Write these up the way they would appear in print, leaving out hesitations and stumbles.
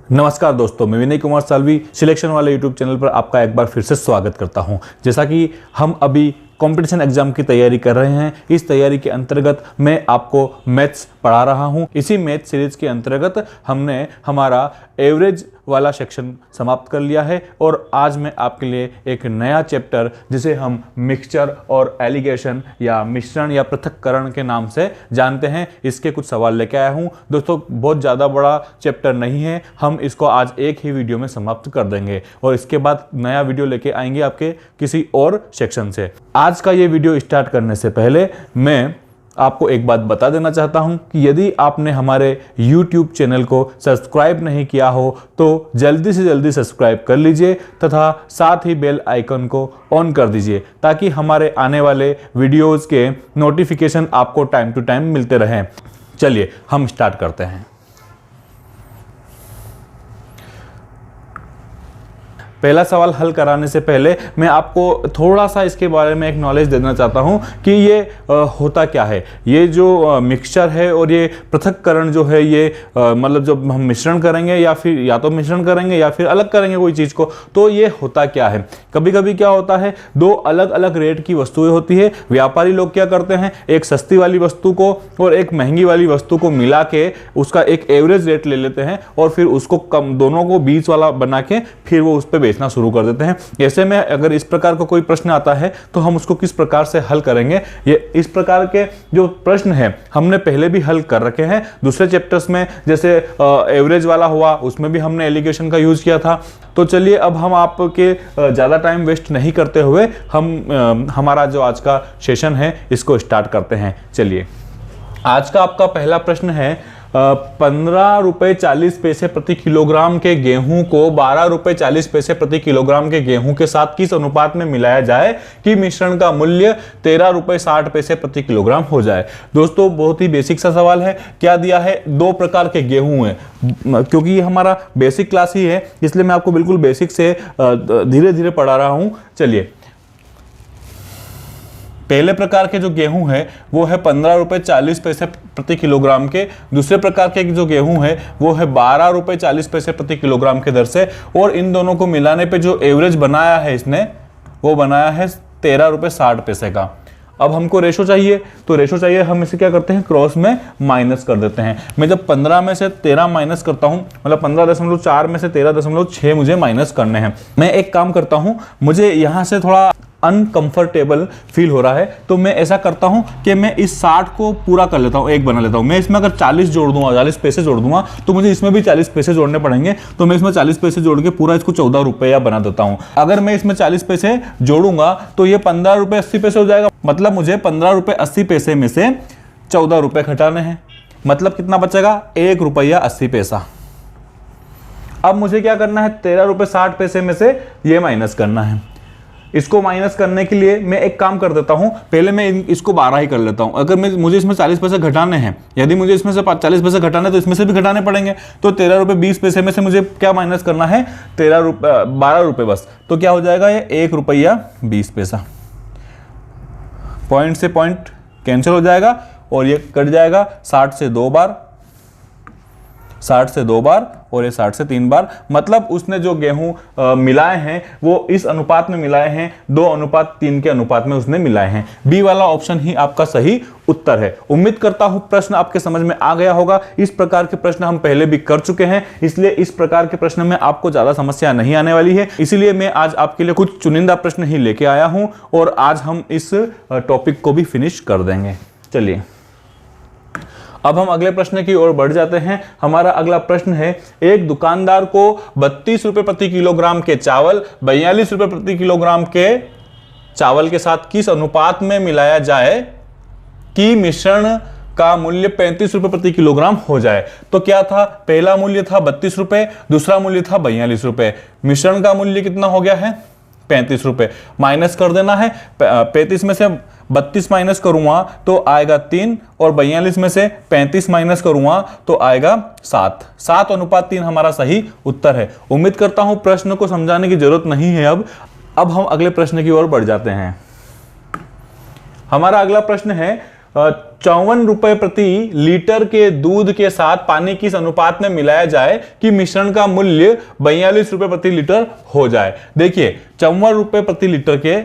नमस्कार दोस्तों, मैं विनय कुमार साल्वी सिलेक्शन वाले यूट्यूब चैनल पर आपका एक बार फिर से स्वागत करता हूं। जैसा कि हम अभी कंपटीशन एग्जाम की तैयारी कर रहे हैं, इस तैयारी के अंतर्गत मैं आपको मैथ्स पढ़ा रहा हूं। इसी मैथ सीरीज के अंतर्गत हमने हमारा एवरेज वाला सेक्शन समाप्त कर लिया है और आज मैं आपके लिए एक नया चैप्टर जिसे हम मिक्सचर और एलिगेशन या मिश्रण या पृथक्करण के नाम से जानते हैं, इसके कुछ सवाल लेके आया हूं। दोस्तों, बहुत ज़्यादा बड़ा चैप्टर नहीं है, हम इसको आज एक ही वीडियो में समाप्त कर देंगे और इसके बाद नया वीडियो लेके आएंगे आपके किसी और सेक्शन से। आज का ये वीडियो स्टार्ट करने से पहले मैं आपको एक बात बता देना चाहता हूं कि यदि आपने हमारे YouTube चैनल को सब्सक्राइब नहीं किया हो तो जल्दी से जल्दी सब्सक्राइब कर लीजिए तथा साथ ही बेल आइकन को ऑन कर दीजिए ताकि हमारे आने वाले वीडियोस के नोटिफिकेशन आपको टाइम टू टाइम मिलते रहें। चलिए हम स्टार्ट करते हैं। पहला सवाल हल कराने से पहले मैं आपको थोड़ा सा इसके बारे में एक नॉलेज देना चाहता हूं कि ये होता क्या है। ये जो मिक्सचर है और ये पृथक्करण जो है, ये मतलब जब हम मिश्रण करेंगे या फिर या तो मिश्रण करेंगे या फिर अलग करेंगे कोई चीज़ को, तो ये होता क्या है। कभी कभी क्या होता है, दो अलग अलग रेट की वस्तुएं होती है। व्यापारी लोग क्या करते हैं, एक सस्ती वाली वस्तु को और एक महंगी वाली वस्तु को मिला के उसका एक एवरेज रेट ले लेते हैं और फिर उसको कम दोनों को 20 वाला बना के फिर वो उस पर बेचना शुरू कर देते हैं। ऐसे में अगर इस प्रकार का कोई प्रश्न आता है तो हम उसको किस प्रकार से हल करेंगे, ये इस प्रकार के जो प्रश्न है हमने पहले भी हल कर रखे हैं दूसरे चैप्टर्स में। जैसे एवरेज वाला हुआ, उसमें भी हमने एलिगेशन का यूज किया था। तो चलिए अब हम आपके ज़्यादा टाइम वेस्ट नहीं करते हुए हम हमारा जो आज का सेशन है इसको स्टार्ट करते हैं। चलिए, आज का आपका पहला प्रश्न है 15 रुपये 40 पैसे प्रति किलोग्राम के गेहूं को 12 रुपये 40 पैसे प्रति किलोग्राम के गेहूं के साथ किस अनुपात में मिलाया जाए कि मिश्रण का मूल्य 13 रुपये 60 पैसे प्रति किलोग्राम हो जाए। दोस्तों, बहुत ही बेसिक सा सवाल है। क्या दिया है, दो प्रकार के गेहूं हैं। क्योंकि ये हमारा बेसिक क्लास ही है इसलिए मैं आपको बिल्कुल बेसिक से धीरे धीरे पढ़ा रहा हूं। चलिए, पहले प्रकार के जो गेहूं है वो है 15 रुपये 40 पैसे प्रति किलोग्राम के। दूसरे प्रकार के जो गेहूं है वो है 12 रुपये 40 पैसे प्रति किलोग्राम के दर से। और इन दोनों को मिलाने पे जो एवरेज बनाया है इसने, वो बनाया है 13 रुपये 60 पैसे का। अब हमको रेशो चाहिए, तो रेशो चाहिए, हम इसे क्या करते हैं, क्रॉस में माइनस कर देते हैं। मैं जब 15 में से 13 माइनस करता हूं, मतलब 15.4 में से 13.6 मुझे माइनस करने हैं। मैं एक काम करता हूं, मुझे यहां से थोड़ा अनकंफर्टेबल फील हो रहा है तो मैं ऐसा करता हूं कि मैं इस 60 को पूरा कर लेता हूं, एक बना लेता हूं। मैं इसमें अगर 40 जोड़ दूंगा, 40 पैसे जोड़ दूंगा तो मुझे इसमें भी 40 पैसे जोड़ने पड़ेंगे। तो मैं इसमें 40 पैसे जोड़ के पूरा इसको 14 रुपया बना देता हूं। अगर मैं इसमें 40 पैसे जोड़ूंगा तो ये 15 रुपये 80 पैसे हो जाएगा। मतलब मुझे 15 रुपये 80 पैसे में से 14 रुपये घटाने हैं। मतलब कितना बचेगा, 1 रुपया 80 पैसा। अब मुझे क्या करना है, 13 रुपये 60 पैसे में से ये माइनस करना है। इसको माइनस करने के लिए मैं एक काम कर देता हूं, पहले मैं इसको 12 ही कर लेता हूं। अगर मुझे इसमें 40 पैसे घटाने हैं, यदि मुझे इसमें से 40 पैसे घटाने तो इसमें से भी घटाने पड़ेंगे। तो 13 रुपये 20 पैसे में से मुझे क्या माइनस करना है, 12 रुपये बस। तो क्या हो जाएगा, ये 1 रुपया 20 पैसा। पॉइंट से पॉइंट कैंसिल हो जाएगा और ये कट जाएगा 60 से 2 बार, 60 से 2 बार और ये 60 से 3 बार। मतलब उसने जो गेहूं मिलाए हैं वो इस अनुपात में मिलाए हैं, 2:3 के अनुपात में उसने मिलाए हैं। बी वाला ऑप्शन ही आपका सही उत्तर है। उम्मीद करता हूं प्रश्न आपके समझ में आ गया होगा। इस प्रकार के प्रश्न हम पहले भी कर चुके हैं, इसलिए इस प्रकार के प्रश्न में आपको ज्यादा समस्या नहीं आने वाली है। इसीलिए मैं आज आपके लिए कुछ चुनिंदा प्रश्न ही लेके आया हूं और आज हम इस टॉपिक को भी फिनिश कर देंगे। चलिए, अब हम अगले प्रश्न की ओर बढ़ जाते हैं। हमारा अगला प्रश्न है, एक दुकानदार को 32 रुपये प्रति किलोग्राम के चावल 42 रुपये प्रति किलोग्राम के चावल के साथ किस अनुपात में मिलाया जाए कि मिश्रण का मूल्य 35 रुपये प्रति किलोग्राम हो जाए। तो क्या था, पहला मूल्य था 32 रुपये, दूसरा मूल्य था 42 रुपये। मिश्रण का मूल्य कितना हो गया है, 35 रुपये। माइनस कर देना है, 35 में से 32 माइनस करूंगा तो आएगा 3 और 42 में से 35 माइनस करूंगा तो आएगा 7। 7:3 हमारा सही उत्तर है। उम्मीद करता हूं प्रश्न को समझाने की जरूरत नहीं है। अब हम अगले प्रश्न की ओर बढ़ जाते हैं। हमारा अगला प्रश्न है ₹54 प्रति लीटर के दूध के साथ पानी किस अनुपात में मिलाया जाए कि मिश्रण का मूल्य ₹42 प्रति लीटर हो जाए। देखिए ₹54 प्रति लीटर के,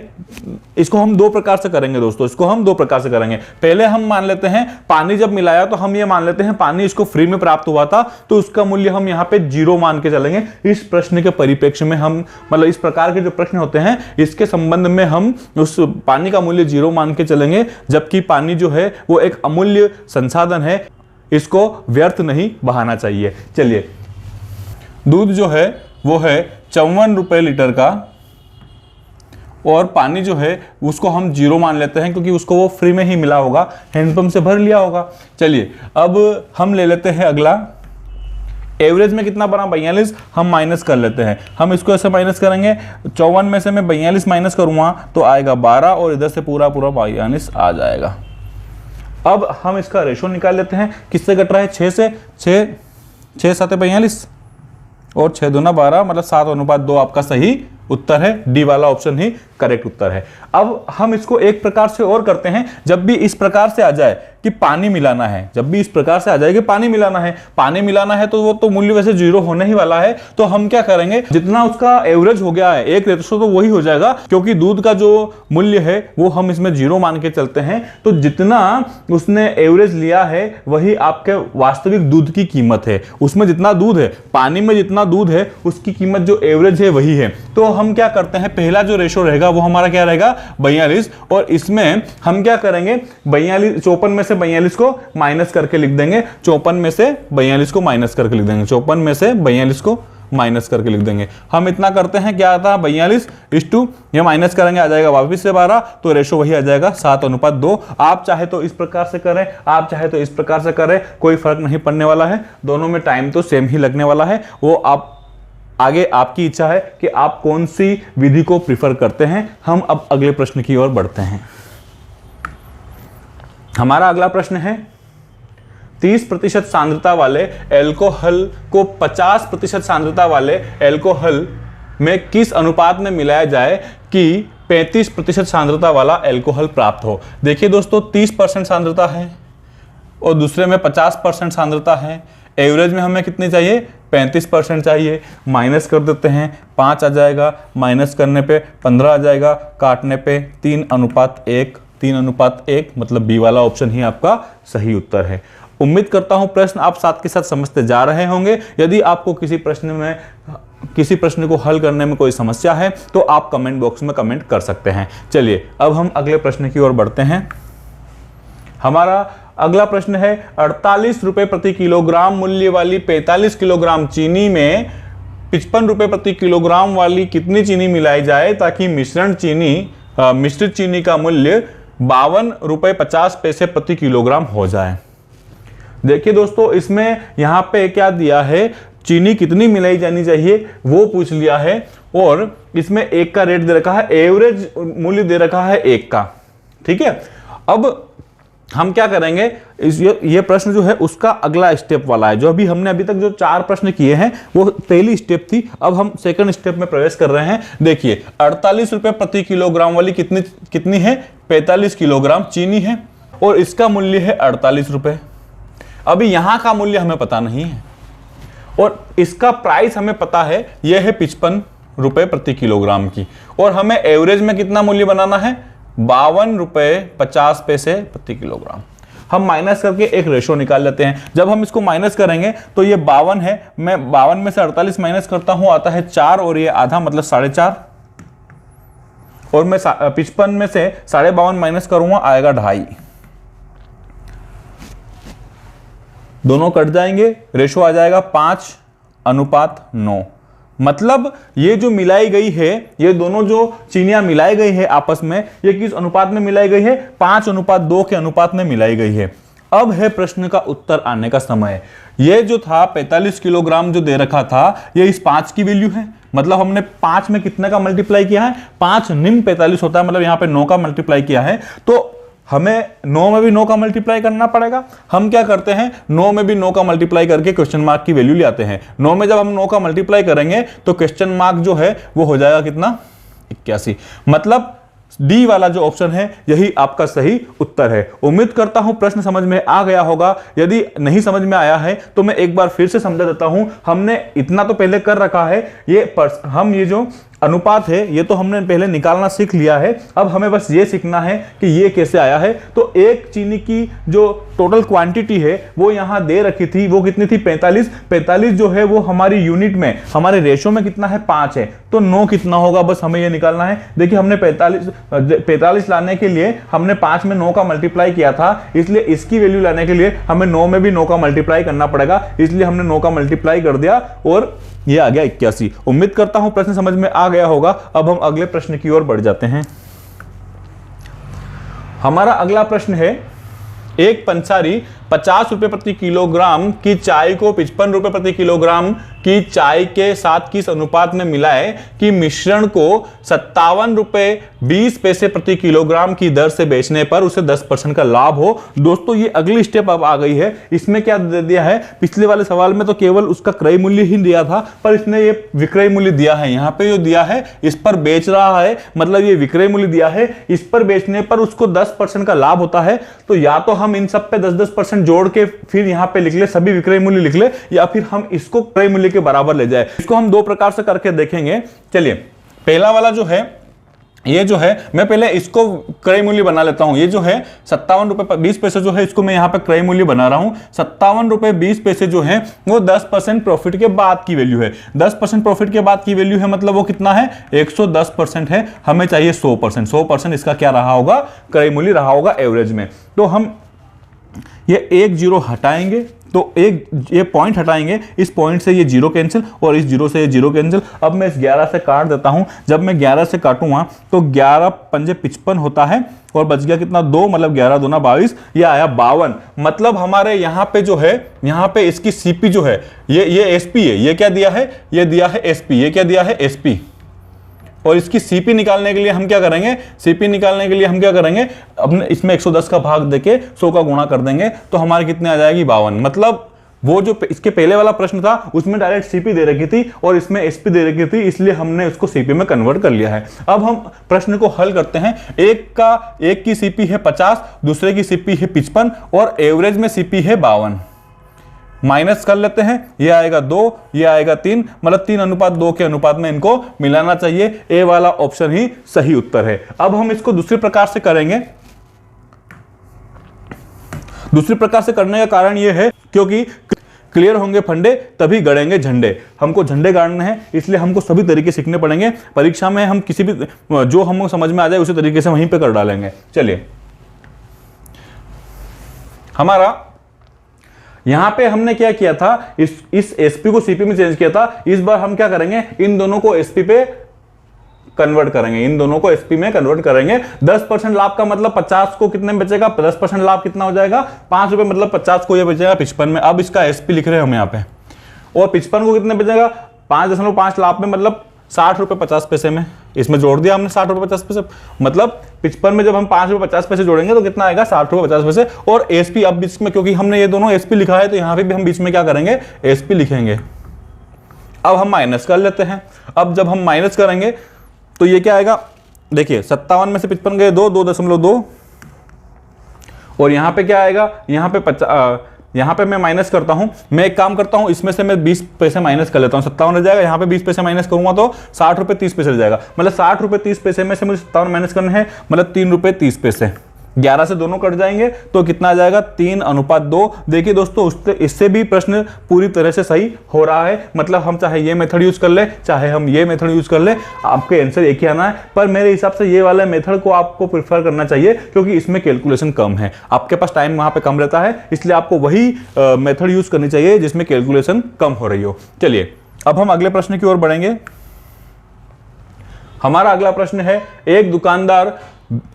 इसको हम दो प्रकार से करेंगे दोस्तों, इसको हम दो प्रकार से करेंगे। पहले हम मान लेते हैं पानी जब मिलाया तो हम ये मान लेते हैं पानी इसको फ्री में प्राप्त हुआ था, तो उसका मूल्य हम यहाँ पे 0 मान के चलेंगे। इस प्रश्न के परिप्रेक्ष्य में हम, मतलब इस प्रकार के जो प्रश्न होते हैं इसके संबंध में हम उस पानी का मूल्य 0 मान के चलेंगे, जबकि पानी जो है वो एक अमूल्य संसाधन है, इसको व्यर्थ नहीं बहाना चाहिए। चलिए, दूध जो है वो है ₹54 लीटर का और पानी जो है उसको हम 0 मान लेते हैं क्योंकि उसको वो फ्री में ही मिला होगा, हैंडपंप से भर लिया होगा। चलिए अब हम ले लेते हैं अगला, एवरेज में कितना बना 42, हम माइनस कर लेते हैं। हम इसको ऐसे माइनस करेंगे, 54 में से मैं 42 माइनस करूंगा तो आएगा 12 और इधर से पूरा 42 आ जाएगा। अब हम इसका रेशो निकाल लेते हैं, किससे घट रहा है 6 से, 6 7 42 और 6 दूना 12, मतलब 7:2 आपका सही उत्तर है। डी वाला ऑप्शन ही करेक्ट उत्तर है। अब हम इसको एक प्रकार से और करते हैं, जब भी इस प्रकार से आ जाए कि पानी मिलाना है, जब भी इस प्रकार से आ जाए कि पानी मिलाना है तो वो तो मूल्य वैसे 0 होने ही वाला है, तो हम क्या करेंगे, जितना उसका एवरेज हो गया है एक रेशो तो वही हो जाएगा, क्योंकि दूध का जो मूल्य है वो हम इसमें 0 मान के चलते हैं, तो जितना उसने एवरेज लिया है वही आपके वास्तविक दूध की कीमत है। उसमें जितना दूध है, पानी में जितना दूध है उसकी कीमत जो एवरेज है वही है। तो हम क्या करते हैं, पहला जो रेशो रहेगा वो हमारा क्या रहेगा 42, और इसमें हम क्या करेंगे 54 में से 42 को माइनस करके लिख देंगे, 54 में से 42 को माइनस करके लिख देंगे, 54 में से 42 को माइनस करके लिख देंगे। हम इतना करते हैं, क्या आता है 42:, ये माइनस करेंगे आ जाएगा वापिस से 12, तो रेशो वही आ जाएगा 7:2। आप चाहे तो इस प्रकार से करें, आप चाहे तो इस प्रकार से करें, कोई फर्क नहीं पड़ने वाला है, दोनों में टाइम तो सेम ही लगने वाला है। वो आप आगे आपकी इच्छा है कि आप कौन सी विधि को प्रिफर करते हैं। हम अब अगले प्रश्न की ओर बढ़ते हैं। हमारा अगला प्रश्न है, 30% सांद्रता वाले एल्कोहल को 50% सांद्रता वाले एल्कोहल में किस अनुपात में मिलाया जाए कि 35% सांद्रता वाला एल्कोहल प्राप्त हो। देखिए दोस्तों, 30% सांद्रता है और दूसरे में 50% सांद्रता है। एवरेज में हमें कितनी चाहिए, 35% चाहिए। माइनस कर देते हैं, 5 आ जाएगा, माइनस करने पे 15 आ जाएगा, काटने पे 3:1, 3:1, मतलब बी वाला ऑप्शन ही आपका सही उत्तर है। उम्मीद करता हूं प्रश्न आप साथ के साथ समझते जा रहे होंगे। यदि आपको किसी प्रश्न को हल करने में कोई समस्या है तो आप कमेंट बॉक्स में कमेंट कर सकते हैं। चलिए अब हम अगले प्रश्न की ओर बढ़ते हैं। हमारा अगला प्रश्न है, ₹48 प्रति किलोग्राम मूल्य वाली 45 किलोग्राम चीनी में ₹55 प्रति किलोग्राम वाली कितनी चीनी मिलाई जाए ताकि मिश्रित चीनी का मूल्य ₹52.50 प्रति किलोग्राम हो जाए। देखिए दोस्तों, इसमें यहां पे क्या दिया है, चीनी कितनी मिलाई जानी चाहिए वो पूछ लिया है, और इसमें 1 का रेट दे रखा है, एवरेज मूल्य दे रखा है 1 का। ठीक है, अब हम क्या करेंगे, ये प्रश्न जो है उसका अगला स्टेप वाला है। जो अभी तक जो 4 प्रश्न किए हैं वो पहली स्टेप थी, अब हम सेकंड स्टेप में प्रवेश कर रहे हैं। देखिए, ₹48 प्रति किलोग्राम वाली कितनी है, 45 किलोग्राम चीनी है और इसका मूल्य है ₹48। अभी यहां का मूल्य हमें पता नहीं है और इसका प्राइस हमें पता है, यह है ₹55 प्रति किलोग्राम की, और हमें एवरेज में कितना मूल्य बनाना है, ₹52.50 प्रति किलोग्राम। हम माइनस करके एक रेशो निकाल लेते हैं। जब हम इसको माइनस करेंगे तो ये 52 है, मैं 52 में से 48 माइनस करता हूं, आता है 4 और ये आधा मतलब 4.5, और मैं 55 में से 52.5 माइनस करूंगा, आएगा 2.5। दोनों कट जाएंगे, रेशो आ जाएगा 5:9। मतलब ये जो मिलाई गई है, ये दोनों जो चीनियां मिलाई गई है आपस में, ये किस अनुपात में मिलाई गई है, 5:2 के अनुपात में मिलाई गई है। अब है प्रश्न का उत्तर आने का समय। ये जो था 45 किलोग्राम जो दे रखा था, ये इस 5 की वैल्यू है, मतलब हमने 5 में कितने का मल्टीप्लाई किया है, 5 निम्न 45 होता है, मतलब यहां पे 9 का मल्टीप्लाई किया है, तो हमें 9 में भी 9 का मल्टीप्लाई करना पड़ेगा। हम क्या करते हैं, 9 में भी 9 का मल्टीप्लाई करके क्वेश्चन मार्क की वैल्यू ले आते हैं। 9 में जब हम 9 का मल्टीप्लाई करेंगे तो क्वेश्चन मार्क जो है वो हो जाएगा कितना, 81। मतलब डी वाला जो ऑप्शन है यही आपका सही उत्तर है। उम्मीद करता हूं प्रश्न समझ में आ गया होगा। यदि नहीं समझ में आया है तो मैं एक बार फिर से समझा देता हूं। हमने इतना तो पहले कर रखा है, ये जो अनुपात है ये तो हमने पहले निकालना सीख लिया है। अब हमें बस ये सीखना है कि ये कैसे आया है। तो एक चीनी की जो टोटल क्वांटिटी है वो यहाँ दे रखी थी, वो कितनी थी 45। 45 जो है वो हमारी यूनिट में, हमारे रेशो में कितना है 5 है, तो 9 कितना होगा बस हमें ये निकालना है। देखिए हमने 45 लाने के लिए हमने 5 में 9 का मल्टीप्लाई किया था, इसलिए इसकी वैल्यू लाने के लिए हमें 9 में भी 9 का मल्टीप्लाई करना पड़ेगा, इसलिए हमने 9 का मल्टीप्लाई कर दिया और ये आ गया 81। उम्मीद करता हूं प्रश्न समझ में आ गया होगा। अब हम अगले प्रश्न की ओर बढ़ जाते हैं। हमारा अगला प्रश्न है, एक पंसारी 50 रुपए प्रति किलोग्राम की चाय को 55 रुपए प्रति किलोग्राम की चाय के साथ किस अनुपात में मिलाए कि मिश्रण को 57 रुपए 20 पैसे प्रति किलोग्राम की दर से बेचने पर उसे 10% का लाभ हो। दोस्तों ये अगली स्टेप अब आ गई है। इसमें क्या दे दिया है, पिछले वाले सवाल में तो केवल उसका क्रय मूल्य ही दिया था, पर इसने ये विक्रय मूल्य दिया है। यहाँ पे जो दिया है इस पर बेच रहा है, मतलब ये विक्रय मूल्य दिया है, इस पर बेचने पर उसको 10% का लाभ होता है। तो या तो हम इन सब पे 10-10% जोड़ के फिर यहां पे लिख ले, सभी विक्रय मूल्य लिख ले, या फिर हम इसको क्रय मूल्य के बराबर ले जाए। इसको हम दो प्रकार से करके देखेंगे। चलिए पहला वाला जो है, ये जो है मैं पहले इसको क्रय मूल्य बना लेता हूं। ये जो है 57 रुपए 20 पैसे जो है, इसको मैं यहां पे क्रय मूल्य बना रहा हूं। 57 रुपए 20 पैसे जो है वो 10% प्रॉफिट के बाद की वैल्यू है। 10% प्रॉफिट के बाद की वैल्यू है, मतलब वो कितना है 110% है। हमें चाहिए 100%। 100% इसका क्या रहा होगा, क्रय मूल्य रहा होगा एवरेज में। तो हम ये एक जीरो हटाएंगे, तो एक ये पॉइंट हटाएंगे, इस पॉइंट से ये जीरो कैंसिल और इस जीरो से ये जीरो कैंसिल। अब मैं इस 11 से काट देता हूं। जब मैं 11 से काटूंगा तो 11 पंजे 55 होता है और बच गया कितना 2, मतलब 11 दूना 22, ये आया 52। मतलब हमारे यहाँ पे जो है, यहाँ पे इसकी सीपी जो है ये एसपी है। ये क्या दिया है, ये दिया है एसपी। ये क्या दिया है एसपी। और इसकी सीपी निकालने के लिए हम क्या करेंगे, सीपी निकालने के लिए हम क्या करेंगे, अपने इसमें 110 का भाग देके 100 का गुणा कर देंगे, तो हमारे कितने आ जाएगी 52। मतलब वो जो इसके पहले वाला प्रश्न था उसमें डायरेक्ट सीपी दे रखी थी और इसमें एसपी दे रखी थी, इसलिए हमने उसको सीपी में कन्वर्ट कर लिया है। अब हम प्रश्न को हल करते हैं। एक की सीपी है 50, दूसरे की सीपी है 55 और एवरेज में सीपी है 52। माइनस कर लेते हैं, ये आएगा 2, ये आएगा 3, मतलब 3:2 के अनुपात में इनको मिलाना चाहिए। ए वाला ऑप्शन ही सही उत्तर है। अब हम इसको दूसरे प्रकार से करेंगे। दूसरे प्रकार से करने का कारण यह है क्योंकि क्लियर होंगे फंडे तभी गड़ेंगे झंडे। हमको झंडे गाड़ने हैं, इसलिए हमको सभी तरीके सीखने पड़ेंगे। परीक्षा में हम किसी भी जो हमको समझ में आ जाए उसी तरीके से वहीं पे कर डालेंगे। चलिए, हमारा यहां पे हमने क्या किया था, इस एसपी को सीपी में चेंज किया था। इस बार हम क्या करेंगे, इन दोनों को एसपी पे कन्वर्ट करेंगे। इन दोनों को एसपी में कन्वर्ट करेंगे। 10% लाभ का मतलब 50 को कितने में बचेगा, 10% लाभ कितना हो जाएगा 5 रुपए, मतलब 50 को ये बचेगा 55 में। अब इसका एसपी लिख रहे हैं हम यहाँ पे, और 55 को कितने बचेगा 5.5 लाभ में, मतलब 60 रुपए 50 पैसे में। इसमें जोड़ दिया हमने 60 रुपए 50 पैसे, मतलब 55 में जब हम 5 रुपए 50 पैसे जोड़ेंगे तो कितना आएगा 60 रुपए 50 पैसे। और एसपी अब बीच में, क्योंकि हमने ये दोनों एसपी लिखा है तो यहाँ पे भी हम बीच में क्या करेंगे, एसपी लिखेंगे। अब हम माइनस कर लेते हैं। अब जब हम माइनस करेंगे तो ये क्या आएगा, देखिए 57 में से 55 गए 2.2 और यहाँ पे क्या आएगा, यहाँ पे मैं माइनस करता हूं। मैं एक काम करता हूं, इसमें से मैं 20 पैसे माइनस कर लेता हूं। 57 रह जाएगा, यहाँ पे 20 पैसे माइनस करूंगा तो 60 रुपए 30 पैसे रह जाएगा। मतलब 60 रुपए 30 पैसे में से मुझे 57 माइनस करने हैं, मतलब 3 रुपए 30 पैसे। 11 से दोनों कट जाएंगे तो कितना आ जाएगा 3:2। देखिए दोस्तों, इससे भी प्रश्न पूरी तरह से सही हो रहा है। मतलब हम चाहे ये मेथड यूज कर ले, चाहे हम ये मेथड यूज कर ले, आपके आंसर एक ही आना है। पर मेरे हिसाब से ये वाले मेथड को आपको प्रेफर करना चाहिए, क्योंकि इसमें कैलकुलेशन कम है। आपके पास टाइम वहां पे कम रहता है, इसलिए आपको वही मेथड यूज करनी चाहिए जिसमें कैलकुलेशन कम हो रही हो। चलिए, अब हम अगले प्रश्न की ओर बढ़ेंगे। हमारा अगला प्रश्न है, एक दुकानदार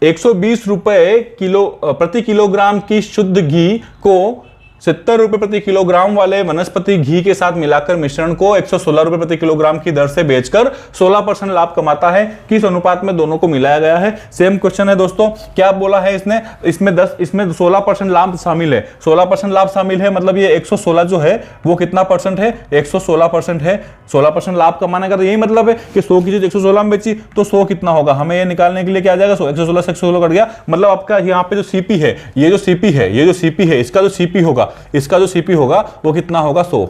120 रुपए प्रति किलोग्राम की शुद्ध घी को 70 रुपए प्रति किलोग्राम वाले वनस्पति घी के साथ मिलाकर मिश्रण को 116 रुपए प्रति किलोग्राम की दर से बेचकर 16% लाभ कमाता है। किस अनुपात में दोनों को मिलाया गया है? सेम क्वेश्चन है दोस्तों। क्या बोला है इसने? इसमें 16% लाभ शामिल है। 16% लाभ शामिल है, मतलब ये 116 जो है वो कितना परसेंट है? 116% है। 16% लाभ कमाने का तो यही मतलब है कि 100 की चीज 116 में बेची तो 100 कितना होगा? हमें ये निकालने के लिए क्या आ जाएगा? 116 से 116 कट गया, मतलब आपका यहाँ पे जो सीपी है, ये जो सीपी है, इसका जो सीपी होगा वो कितना होगा? 100।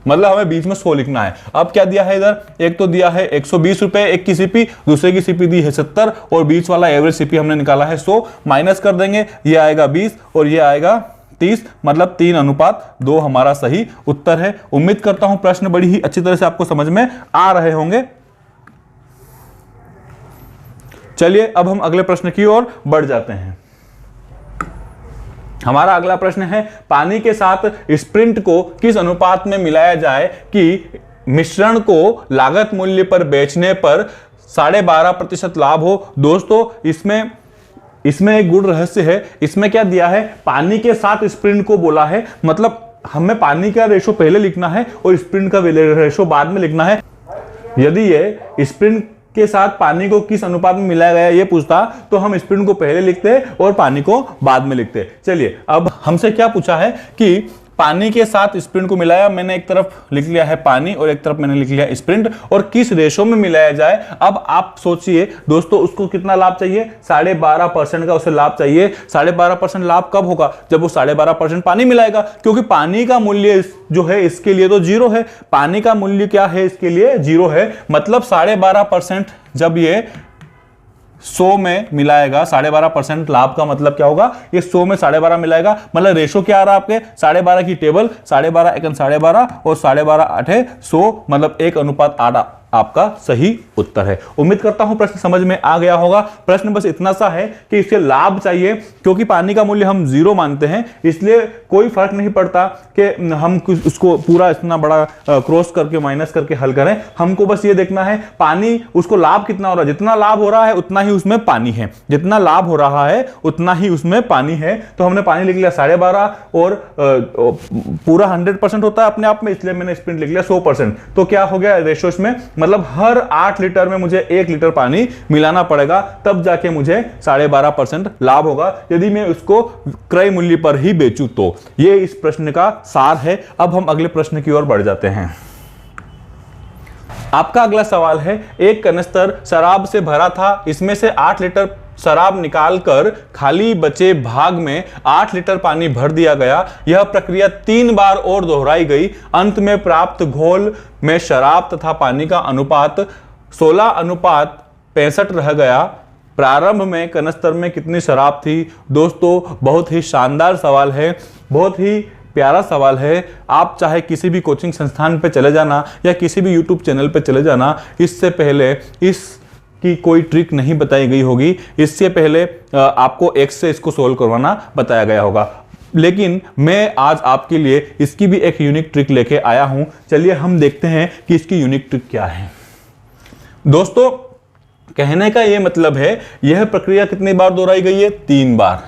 मतलब हमें बीच में 100 लिखना है। अब क्या दिया है इधर? एक तो दिया है 120 रुपए एक की सीपी, दूसरे की सीपी दी है 70 और बीच वाला एवरेज सीपी हमने निकाला है 100। माइनस कर देंगे, ये आएगा 20 और ये आएगा 30, मतलब 3:2 हमारा सही उत्तर है। उम्मीद करता हूं प्रश्न बड़ी ही अच्छी तरह से आपको समझ में आ रहे होंगे। चलिए अब हम अगले प्रश्न की ओर बढ़ जाते हैं। हमारा अगला प्रश्न है, पानी के साथ स्प्रिंट को किस अनुपात में मिलाया जाए कि मिश्रण को लागत मूल्य पर बेचने पर 12.5% लाभ हो? दोस्तों इसमें एक गुड़ रहस्य है। इसमें क्या दिया है? पानी के साथ स्प्रिंट को बोला है, मतलब हमें पानी का रेशो पहले लिखना है और स्प्रिंट का रेशो बाद में लिखना है। यदि ये स्प्रिंट के साथ पानी को किस अनुपात में मिलाया गया ये पूछता तो हम स्प्रिंट को पहले लिखते और पानी को बाद में लिखते। चलिए अब हमसे क्या पूछा है कि पानी के साथ स्प्रिंट को मिलाया, मैंने एक तरफ लिख लिया है पानी और एक तरफ मैंने लिख लिया स्प्रिंट, और किस रेशो में मिलाया जाए। अब आप सोचिए दोस्तों, उसको कितना लाभ चाहिए? 12.5% का उसे लाभ चाहिए। 12.5% लाभ कब होगा? जब वो 12.5% पानी मिलाएगा, क्योंकि पानी का मूल्य जो है इसके लिए तो 0 है। पानी का मूल्य क्या है? इसके लिए 0 है। मतलब 12.5% जब ये 100 में मिलाएगा, 12.5% लाभ का मतलब क्या होगा? ये 100 में 12.5 मिलाएगा, मतलब रेशो क्या आ रहा है आपके? 12.5 की टेबल, 12.5 एकन 12.5 और 12.5 8 100, मतलब 1:8 आपका सही उत्तर है। उम्मीद करता हूं प्रश्न समझ में आ गया होगा। प्रश्न बस इतना सा है कि इसके लाभ चाहिए, क्योंकि पानी का मूल्य हम 0 मानते हैं, इसलिए कोई फर्क नहीं पड़ता कि हम उसको पूरा इतना बड़ा क्रॉस करके माइनस करके हल करें। हमको बस ये देखना है पानी, उसको लाभ कितना हो रहा है। जितना लाभ हो रहा है उतना ही उसमें पानी है, जितना लाभ हो रहा है उतना ही उसमें पानी है। तो हमने पानी लिख लिया 12.5 और पूरा 100% होता है अपने आप में, इसलिए मैंने स्प्रिंट लिख लिया 100%। तो क्या हो गया रेशो इसमें? मतलब हर 8 लीटर में मुझे 1 लीटर पानी मिलाना पड़ेगा, तब जाके मुझे 12.5% लाभ होगा, यदि मैं उसको क्रय मूल्य पर ही बेचूं तो। ये इस प्रश्न का सार है। अब हम अगले प्रश्न की ओर बढ़ जाते हैं। आपका अगला सवाल है, एक कनस्तर शराब से भरा था, इसमें से 8 लीटर शराब निकालकर खाली बचे भाग में 8 लीटर पानी भर दिया गया। यह प्रक्रिया 3 बार और दोहराई गई। अंत में प्राप्त घोल में शराब तथा पानी का अनुपात 16:65 रह गया। प्रारंभ में कनस्तर में कितनी शराब थी? दोस्तों बहुत ही शानदार सवाल है, बहुत ही प्यारा सवाल है। आप चाहे किसी भी कोचिंग संस्थान पे चले जाना या किसी भी यूट्यूब चैनल पे चले जाना, इससे पहले की कोई ट्रिक नहीं बताई गई होगी। इससे पहले आपको एक्स से इसको सोल्व करवाना बताया गया होगा, लेकिन मैं आज आपके लिए इसकी भी एक यूनिक ट्रिक लेके आया हूं। चलिए हम देखते हैं कि इसकी यूनिक ट्रिक क्या है। दोस्तों कहने का यह मतलब है, यह प्रक्रिया कितनी बार दोहराई गई है? 3 बार।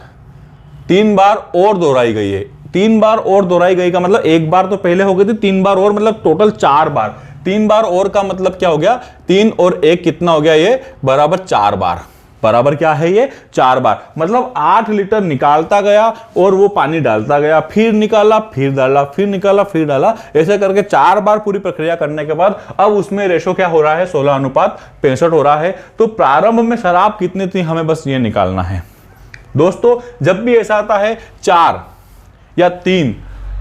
3 बार और दोहराई गई है। 3 बार और दोहराई गई का मतलब 1 बार तो पहले हो गई थी, 3 बार और मतलब टोटल 4 बार। 3 बार और का मतलब क्या हो गया? 3 और 1 कितना हो गया? ये बराबर 4 बार। बराबर क्या है ये? 4 बार। मतलब 8 लीटर निकालता गया और वो पानी डालता गया, फिर निकाला, फिर डाला, फिर निकाला, फिर डाला, ऐसे करके 4 बार पूरी प्रक्रिया करने के बाद अब उसमें रेशो क्या हो रहा है? 16:65 हो रहा है। तो प्रारंभ में शराब कितनी थी, हमें बस ये निकालना है। दोस्तों जब भी ऐसा आता है 4 या 3,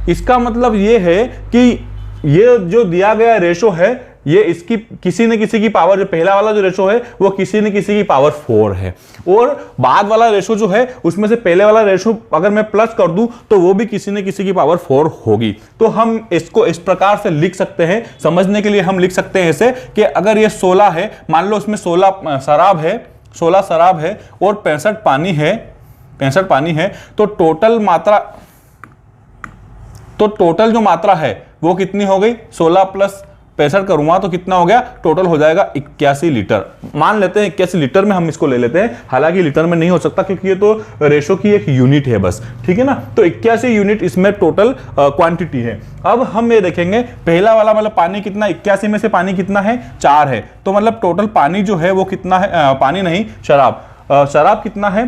इसका मतलब ये है कि ये जो दिया गया रेशो है, ये इसकी किसी न किसी की पावर, जो पहला वाला जो रेशो है वो किसी न किसी की पावर 4 है, और बाद वाला रेशो जो है उसमें से पहले वाला रेशो अगर मैं प्लस कर दूं तो वो भी किसी न किसी की पावर 4 होगी। तो हम इसको इस प्रकार से लिख सकते हैं, समझने के लिए हम लिख सकते हैं ऐसे कि अगर ये 16 है, मान लो उसमें 16 शराब है, 16 शराब है और 65 पानी है, 65 पानी है, तो टोटल जो मात्रा है वो कितनी हो गई? 16 + 65 करूंगा तो कितना हो गया, टोटल हो जाएगा 81 लीटर। मान लेते हैं 81 लीटर में हम इसको ले लेते हैं, हालांकि लीटर में नहीं हो सकता क्योंकि ये तो रेशो की एक यूनिट है बस, ठीक है ना। तो 81 यूनिट इसमें टोटल क्वांटिटी है। अब हम ये देखेंगे पहला वाला मतलब पानी कितना, 81 में से पानी कितना है, 4 है, तो मतलब टोटल पानी जो है वो कितना है, पानी नहीं शराब, शराब कितना है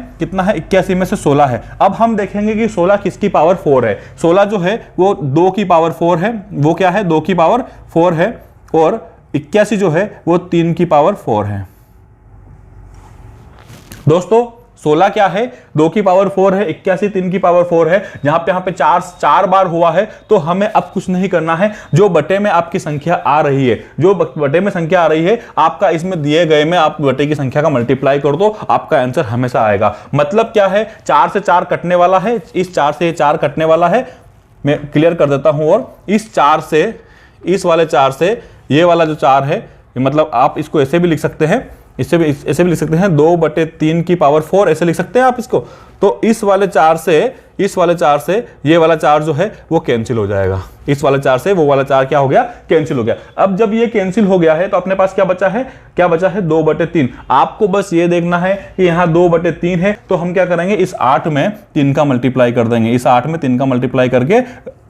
81 में से 16 है। अब हम देखेंगे कि 16 किसकी पावर 4 है। 16 जो है वो 2 की पावर 4 है, वो क्या है 2 की पावर 4 है, और 81 जो है वो 3 की पावर 4 है। दोस्तों 16 क्या है, 2 की पावर 4 है, 81 3 की पावर 4 है। जहां पे यहाँ पे 4 बार हुआ है तो हमें अब कुछ नहीं करना है। जो बटे में आपकी संख्या आ रही है, जो बटे में संख्या आ रही है, आपका इसमें दिए गए में आप बटे की संख्या का मल्टीप्लाई कर दो, आपका आंसर हमेशा आएगा। मतलब क्या है, 4 से 4 कटने वाला है, इस 4 से 4 कटने वाला है, मैं क्लियर कर देता हूं, और इस 4 से, इस वाले 4 से ये वाला जो 4 है, मतलब आप इसको ऐसे भी लिख सकते हैं, इससे भी ऐसे भी लिख सकते हैं, 2/3 की पावर 4 ऐसे लिख सकते हैं आप इसको। तो इस वाले 4 से, इस वाले 4 से ये वाला 4 जो है वो कैंसिल हो जाएगा, इस वाले 4 से वो वाला 4 क्या हो गया, कैंसिल हो गया। अब जब ये कैंसिल हो गया है तो अपने पास क्या बचा है, 2/3। आपको बस ये देखना है कि यहाँ 2/3 है, तो हम क्या करेंगे, इस 8 में 3 का मल्टीप्लाई कर देंगे, इस 8 में 3 का मल्टीप्लाई करके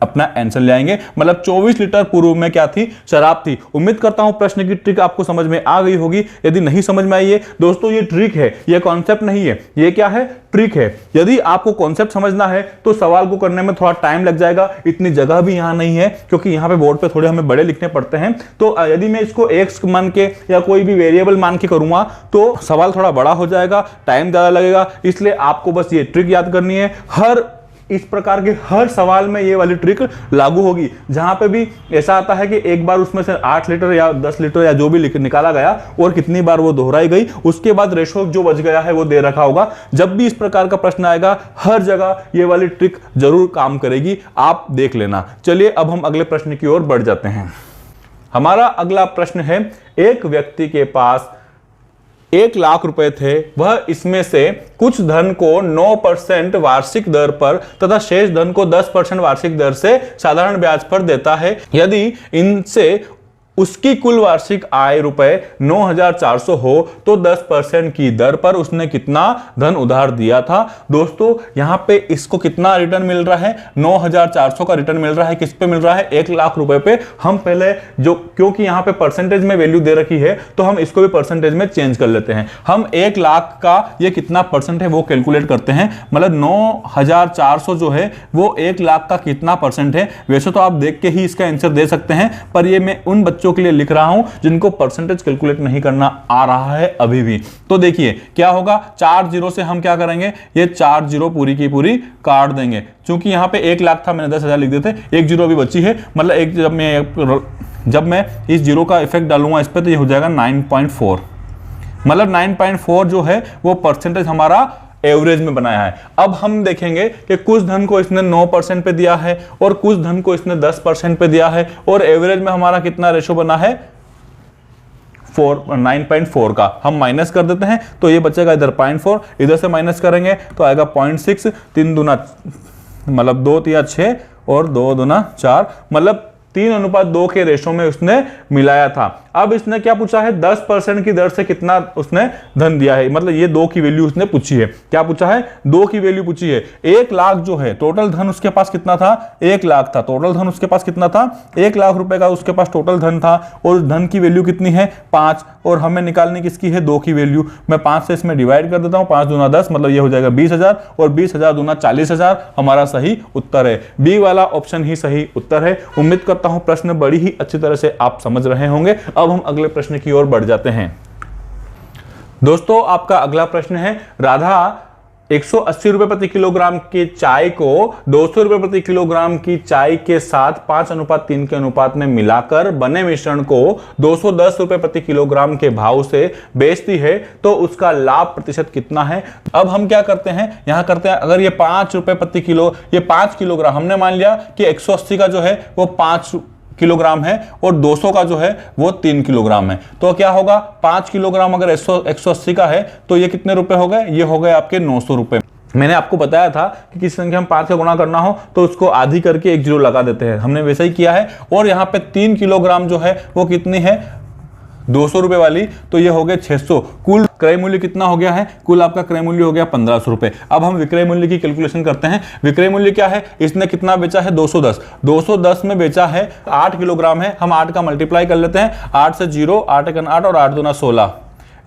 अपना आंसर ले आएंगे। मतलब 24 लीटर पूर्व में क्या थी, शराब थी। उम्मीद करता हूं प्रश्न की ट्रिक आपको समझ में आ गई होगी। यदि नहीं समझ में आई है दोस्तों, ये ट्रिक है, ये कॉन्सेप्ट नहीं है, ये क्या है, ट्रिक है। यदि आपको कॉन्सेप्ट समझना है तो सवाल को करने में थोड़ा टाइम लग जाएगा, इतनी जगह भी यहां नहीं है क्योंकि यहां पे बोर्ड पे थोड़े हमें बड़े लिखने पड़ते हैं। तो यदि मैं इसको x मान के या कोई भी वेरिएबल मान के करूंगा तो सवाल थोड़ा बड़ा हो जाएगा, टाइम ज्यादा लगेगा। इसलिए आपको बस ये ट्रिक याद करनी है। हर इस प्रकार के हर सवाल में ये वाली ट्रिक लागू होगी। जहां पे भी ऐसा आता है कि एक बार उसमें से 8 लीटर या 10 लीटर या जो भी निकाला गया और कितनी बार वो दोहराई गई, उसके बाद रेशो जो बच गया है वो दे रखा होगा। जब भी इस प्रकार का प्रश्न आएगा हर जगह ये वाली ट्रिक जरूर काम करेगी, आप देख लेना। चलिए अब हम अगले प्रश्न की ओर बढ़ जाते हैं। हमारा अगला प्रश्न है, एक व्यक्ति के पास 1 लाख रुपए थे, वह इसमें से कुछ धन को 9% वार्षिक दर पर तथा शेष धन को 10% वार्षिक दर से साधारण ब्याज पर देता है। यदि इनसे उसकी कुल वार्षिक आय रुपए 9,400 हो तो 10% की दर पर उसने कितना धन उधार दिया था। दोस्तों यहां पे इसको कितना रिटर्न मिल रहा है, 9,400 का रिटर्न मिल रहा है। किस पे मिल रहा है, 1 लाख रुपए पे। हम पहले जो, क्योंकि यहां पे परसेंटेज में वैल्यू दे रखी है तो हम इसको भी परसेंटेज में चेंज कर लेते हैं। हम 1 लाख का ये कितना परसेंट है वो कैलकुलेट करते हैं। मतलब 9,400 जो है वो 1 लाख का कितना परसेंट है। वैसे तो आप देख के ही इसका आंसर दे सकते हैं, पर ये मैं उन बच्चों के लिए लिख रहा हूं जिनको परसेंटेज कैलकुलेट नहीं करना आ रहा है अभी भी। तो देखिए क्या होगा, 4 जीरो से हम क्या करेंगे, ये 4 जीरो पूरी की पूरी काट देंगे। क्योंकि यहां पे 1 लाख था, मैंने 10,000 लिख देते, 1 जीरो अभी बची है। मतलब एक जब मैं इस जीरो का इफेक्ट डालूंगा इस पे तो ये हो जाएगा 9.4। मतलब 9.4 जो है वो परसेंटेज हमारा एवरेज में बनाया है। अब हम देखेंगे कि कुछ धन को इसने 9% पे दिया है और कुछ धन को इसने 10% पे दिया है, और एवरेज में हमारा कितना रेशो बना है, 9.4 का। हम माइनस कर देते हैं तो ये बचेगा इधर 0.4, इधर से माइनस करेंगे तो आएगा 0.6, 3 दूना मतलब 2 तिया 6 और 2 दूना 4, मतलब 3:2 के रेशो में उसने मिलाया था। अब इसने क्या पूछा है, 10% की दर से कितना उसने धन दिया है। मतलब ये 2 की वैल्यू उसने पूछी है। क्या पूछा है, 2 की वैल्यू पूछी है। 1 लाख जो है टोटल धन उसके पास कितना था, 1 लाख था टोटल धन उसके पास कितना था, 1 लाख रुपए का उसके पास टोटल धन था, और उस धन की वैल्यू कितनी है, 5, और हमें निकालने किसकी है, 2 की वैल्यू। मैं 5 से इसमें डिवाइड कर देता हूं, 5 दूना 10, मतलब ये हो जाएगा 20,000, और 20,000 दूना 40,000 हमारा सही उत्तर है। बी वाला ऑप्शन ही सही उत्तर है। उम्मीद करता हूं प्रश्न बड़ी ही अच्छी तरह से आप समझ रहे होंगे। अब हम अगले प्रश्न की ओर बढ़ जाते हैं। दोस्तों आपका अगला प्रश्न है, राधा 180 रुपए प्रति किलोग्राम की चाय को 200 रुपए प्रति किलोग्राम की चाय के साथ 5:3 के अनुपात में मिलाकर बने मिश्रण को 210 रुपए प्रति किलोग्राम के भाव से बेचती है, तो उसका लाभ प्रतिशत कितना है। अब हम क्या करते हैं, यहां करते हैं, अगर ये 5 रुपए प्रति किलो, ये 5 किलोग्राम, हमने मान लिया कि 180 का जो है वो 5 किलोग्राम है और 200 का जो है वो 3 किलोग्राम है। तो क्या होगा, 5 किलोग्राम अगर 180 का है तो ये कितने रुपए हो गए, ये हो गए आपके 900 रुपए। मैंने आपको बताया था कि किसी संख्या में 5 का गुणा करना हो तो उसको आधी करके एक जीरो लगा देते हैं, हमने वैसा ही किया है। और यहाँ पे 3 किलोग्राम जो है वो कितनी है, 200 रुपए वाली, तो ये हो गया 600। कुल क्रय मूल्य कितना हो गया है, कुल आपका क्रय मूल्य हो गया 1500 रुपए। अब हम विक्रय मूल्य की कैलकुलेशन करते हैं। विक्रय मूल्य क्या है, इसने कितना बेचा है, 210। 210 में बेचा है 8 किलोग्राम है, हम 8 का मल्टीप्लाई कर लेते हैं, 8 से 0, 8 1 8 और 8 दूना 16।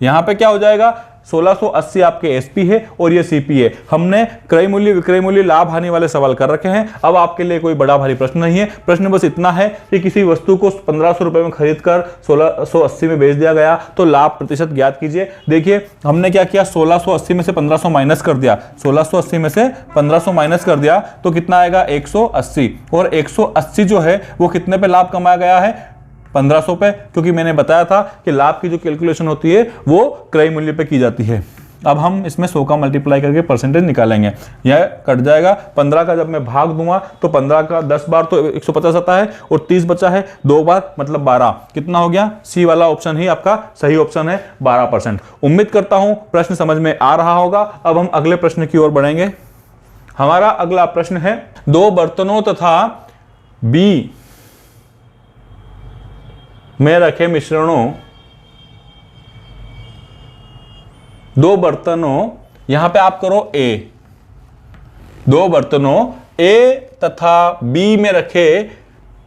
यहाँ पे क्या हो जाएगा, 1680 आपके एसपी है और ये सीपी है। हमने क्रय मूल्य, विक्रय मूल्य, लाभ हानि वाले सवाल कर रखे हैं। अब आपके लिए कोई बड़ा भारी प्रश्न नहीं है। प्रश्न बस इतना है कि किसी वस्तु को 1500 रुपए में खरीद कर 1680 में बेच दिया गया तो लाभ प्रतिशत ज्ञात कीजिए। देखिए हमने क्या किया, 1680 में से 1500 माइनस कर दिया, 1680 में से 1500 माइनस कर दिया तो कितना आएगा, 180। और 180 जो है वो कितने पे लाभ कमाया गया है, 1500 पे, क्योंकि मैंने बताया था कि लाभ की जो कैलकुलेशन होती है वो क्रय मूल्य पे की जाती है। अब हम इसमें 100 का मल्टीप्लाई करके परसेंटेज निकालेंगे, यह कट जाएगा। 15 का जब मैं भाग दूंगा तो 15 का 10 बार तो 150 आता है और 30 बचा है 2 बार, मतलब 12। कितना हो गया, सी वाला ऑप्शन ही आपका सही ऑप्शन है, 12%। उम्मीद करता हूं प्रश्न समझ में आ रहा होगा। अब हम अगले प्रश्न की ओर बढ़ेंगे। हमारा अगला प्रश्न है, 2 बर्तनों तथा बी में रखे मिश्रणों, 2 बर्तनों, यहां पे आप करो ए, 2 बर्तनों ए तथा बी में रखे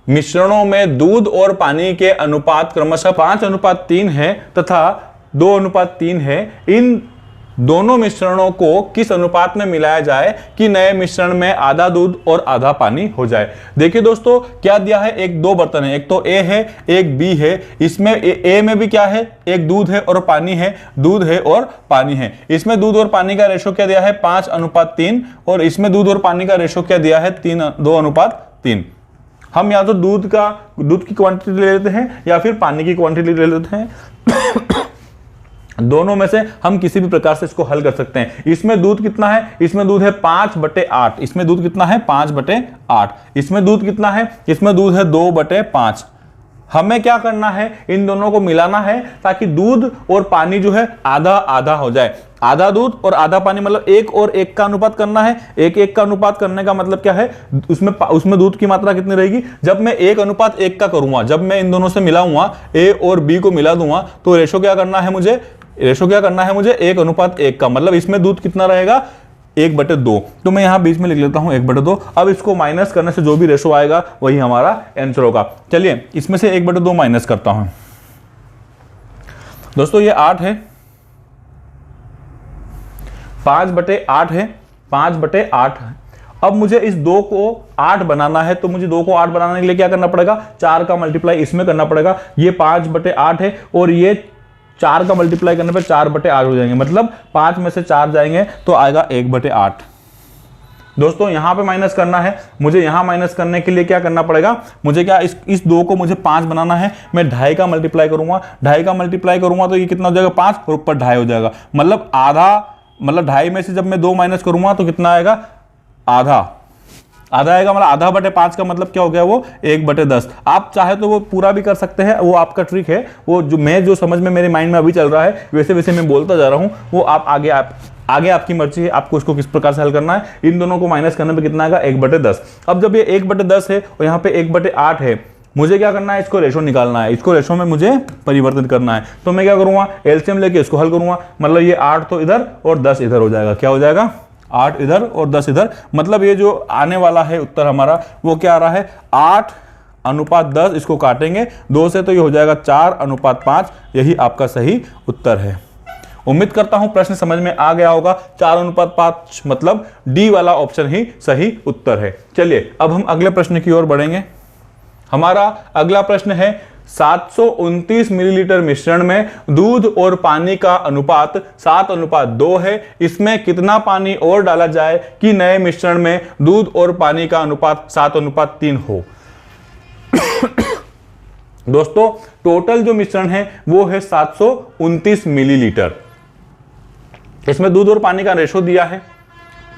मिश्रणों में दूध और पानी के अनुपात क्रमशः 5:3 है तथा 2:3 है। इन दोनों मिश्रणों को किस अनुपात में मिलाया जाए कि नए मिश्रण में आधा दूध और आधा पानी हो जाए। देखिए दोस्तों क्या दिया है, एक 2 बर्तन है, एक तो ए है एक बी है। इसमें ए में भी क्या है, एक दूध है और पानी है, दूध है और पानी है। इसमें दूध और पानी का रेशो क्या दिया है, 5:3, और इसमें दूध और पानी का रेशो क्या दिया है, 2:3। हम या तो दूध की क्वांटिटी ले लेते हैं या फिर पानी की क्वांटिटी ले लेते हैं। दोनों में से हम किसी भी प्रकार से इसको हल कर सकते हैं। इसमें दूध कितना है, इसमें दूध है 5/8, इसमें दूध कितना है, 5/8। इसमें दूध कितना है, इसमें दूध है 2/5। हमें क्या करना है, इन दोनों को मिलाना है ताकि दूध और पानी जो है आधा आधा हो जाए। आधा दूध और आधा पानी मतलब 1 और 1 का अनुपात करना है। 1:1 का अनुपात करने का मतलब क्या है, उसमें दूध की मात्रा कितनी रहेगी, जब मैं 1:1 का करूंगा, जब मैं इन दोनों से मिलाऊंगा, ए और बी को मिला दूंगा तो रेशो क्या करना है मुझे, 1:1 का, मतलब इसमें दूध कितना रहेगा, 1/2। तो मैं यहां बीच में लिख लेता हूं 1/2। अब इसको माइनस करने से जो भी रेशो आएगा वही हमारा आंसर होगा। चलिए इसमें से 1/2 माइनस करता हूं। दोस्तों ये 8 है, 5/8 है, 5/8 है। अब मुझे इस 2 को 8 बनाना है, तो मुझे 2 को 8 बनाने के लिए क्या करना पड़ेगा, 4 का मल्टीप्लाई इसमें करना पड़ेगा। ये 5/8 है और ये 4 का मल्टीप्लाई करने पर 4/8 हो जाएंगे, मतलब 5 में से 4 जाएंगे तो आएगा 1/8। दोस्तों यहां पे माइनस करना है, मुझे यहां माइनस करने के लिए क्या करना पड़ेगा, मुझे क्या इस 2 को मुझे 5 बनाना है। मैं 2.5 का मल्टीप्लाई करूंगा, 2.5 का मल्टीप्लाई करूंगा तो ये कितना हो जाएगा, 5 और ऊपर 2.5 हो जाएगा, मतलब आधा, मतलब 2.5 में से जब मैं 2 माइनस करूंगा तो कितना आएगा, आधा आएगा, मतलब 1/5 का मतलब क्या हो गया, वो 1/10। आप चाहे तो वो पूरा भी कर सकते हैं, वो आपका ट्रिक है, वो जो समझ में मेरे माइंड में अभी चल रहा है वैसे वैसे मैं बोलता जा रहा हूं, वो आप आगे आपकी मर्जी है, आपको इसको किस प्रकार से हल करना है। इन दोनों को माइनस करने पे कितना आएगा, 1/10। अब जब ये 1/10 है और यहाँ पे 1/8 है, मुझे क्या करना है, इसको रेशो निकालना है, इसको रेशो में मुझे परिवर्तित करना है। तो मैं क्या करूंगा, एलसीएम लेके इसको हल करूंगा, मतलब ये 8 तो इधर और 10 इधर हो जाएगा। क्या हो जाएगा, 8 इधर और 10 इधर, मतलब ये जो आने वाला है उत्तर हमारा वो क्या आ रहा है, 8:10। इसको काटेंगे 2 से तो ये हो जाएगा 4:5। यही आपका सही उत्तर है। उम्मीद करता हूं प्रश्न समझ में आ गया होगा। 4:5 मतलब डी वाला ऑप्शन ही सही उत्तर है। चलिए अब हम अगले प्रश्न की ओर बढ़ेंगे। हमारा अगला प्रश्न है, 729 मिलीलीटर मिश्रण में दूध और पानी का अनुपात 7:2 है। इसमें कितना पानी और डाला जाए कि नए मिश्रण में दूध और पानी का अनुपात 7:3 हो। दोस्तों टोटल जो मिश्रण है वो है 729 मिलीलीटर। इसमें दूध और पानी का रेशो दिया है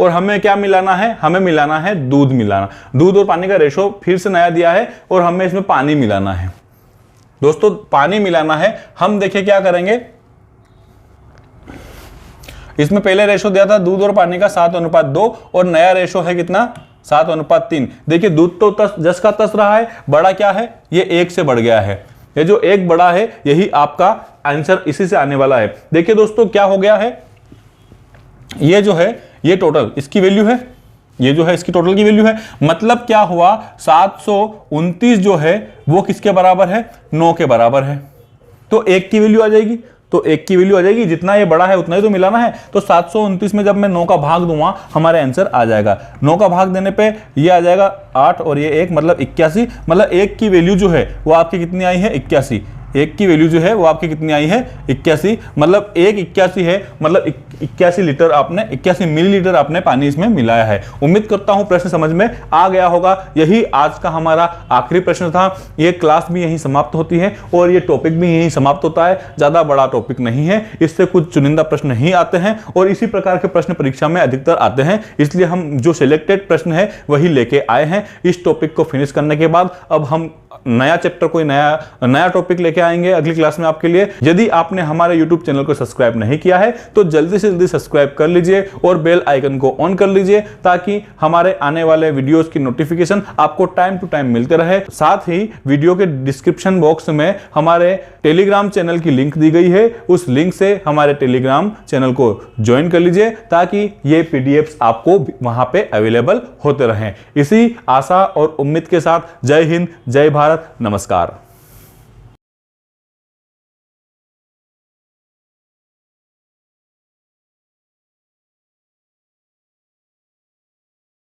और हमें क्या मिलाना है, हमें मिलाना है दूध मिलाना। दूध और पानी का रेशो फिर से नया दिया है और हमें इसमें पानी मिलाना है। दोस्तों पानी मिलाना है, हम देखिए क्या करेंगे, इसमें पहले रेशो दिया था दूध और पानी का 7:2 और नया रेशो है कितना 7:3। देखिए दूध तो जस का तस रहा है, बड़ा क्या है ये 1 से बढ़ गया है। ये जो 1 बड़ा है यही आपका आंसर इसी से आने वाला है। देखिए दोस्तों क्या हो गया है, ये जो है ये टोटल इसकी वैल्यू है, ये जो है इसकी टोटल की वैल्यू है। मतलब क्या हुआ 729 जो है वो किसके बराबर है 9 के बराबर है। तो 1 की वैल्यू आ जाएगी, तो 1 की वैल्यू आ जाएगी, जितना ये बड़ा है उतना ही तो मिलाना है। तो 729 में जब मैं 9 का भाग दूंगा हमारे आंसर आ जाएगा। 9 का भाग देने पे ये आ जाएगा 8 और ये 1 मतलब 81। मतलब 1 की वैल्यू जो है वो आपकी कितनी आई है 81। 1 की वैल्यू जो है वो आपकी कितनी आई है 81। मतलब 1 81 है, मतलब 81 लीटर आपने 81 मिलीलीटर आपने पानी इसमें मिलाया है। उम्मीद करता हूं प्रश्न समझ में आ गया होगा। यही आज का हमारा आखिरी प्रश्न था। ये क्लास भी यहीं समाप्त होती है और ये टॉपिक भी यहीं समाप्त होता है। ज्यादा बड़ा टॉपिक नहीं है, इससे कुछ चुनिंदा प्रश्न ही आते हैं और इसी प्रकार के प्रश्न परीक्षा में अधिकतर आते हैं। इसलिए हम जो सिलेक्टेड प्रश्न है वही लेके आए हैं। इस टॉपिक को फिनिश करने के बाद अब हम नया चैप्टर कोई नया टॉपिक लेके आएंगे अगली क्लास में आपके लिए। यदि आपने हमारे YouTube चैनल को सब्सक्राइब नहीं किया है तो जल्दी से जल्दी सब्सक्राइब कर लीजिए और बेल आइकन को ऑन कर लीजिए ताकि हमारे आने वाले वीडियोस की नोटिफिकेशन आपको टाइम टू टाइम मिलते रहे। साथ ही वीडियो के डिस्क्रिप्शन बॉक्स में हमारे टेलीग्राम चैनल की लिंक दी गई है, उस लिंक से हमारे टेलीग्राम चैनल को ज्वाइन कर लीजिए ताकि ये PDFs आपको वहां पे अवेलेबल होते रहें। इसी आशा और उम्मीद के साथ जय हिंद, जय भारत, नमस्कार।